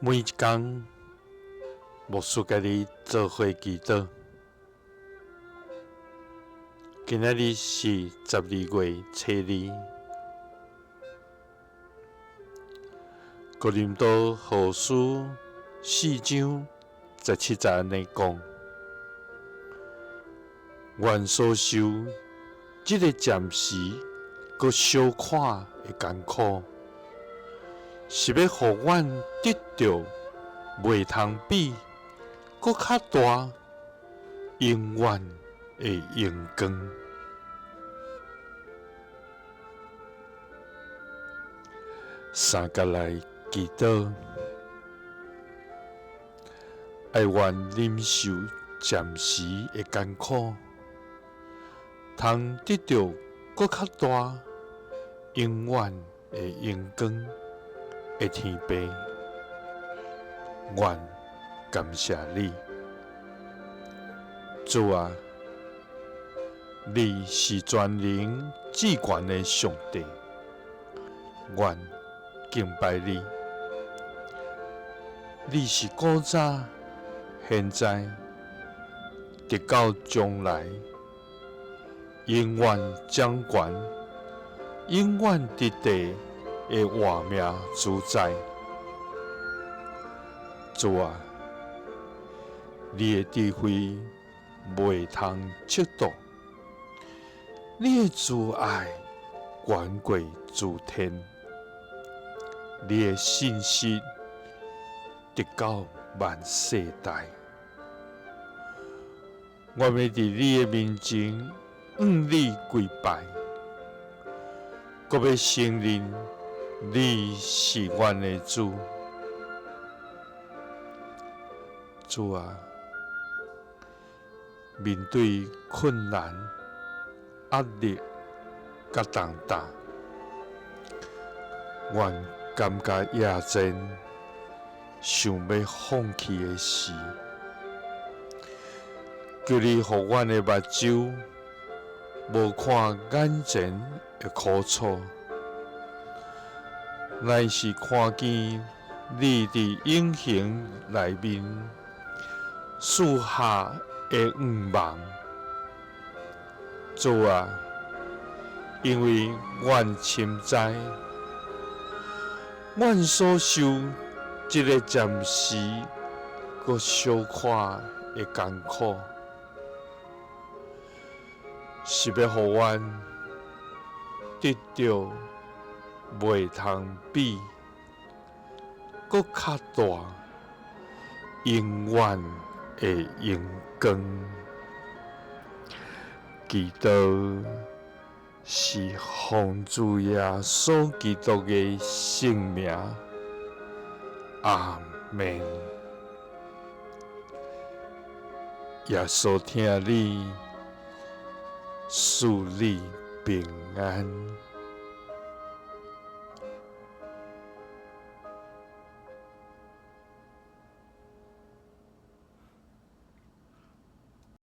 每一天，牧师甲你做伙祈祷。今仔日是12月初2。哥林多后书4章17节安尼讲：阮所受即个暂时佮小可的艰苦，是要互阮得到袂通比佮较大永远的荣光。三角来祈祷，爱愿忍受暂时的艰苦，通得到佮较大永远的荣光的天父，愿感谢你，主啊！你是全能至高的上帝，愿敬拜你。你是古早、现在、直到将来，永远掌权、永远伫地的活命主宰。主啊，你的智慧袂通测度，你的慈爱远过诸天，你的信实直到万世代。我要伫你的面前向你跪拜，搁要承认你是阮的主。主啊，面对困难、压力甲重担，愿感觉野战，想要放弃的事，求你互阮的目睭无看眼前的苦楚，乃是看见你伫永恒内面赐下的愿望。主啊，因为阮深知，阮所受这个暂时佮小可的艰苦，是要互阮得到袂通比佮较大永远的荣光。祈祷是奉主耶稣基督的圣名，阿们。耶稣听你，赐你平安。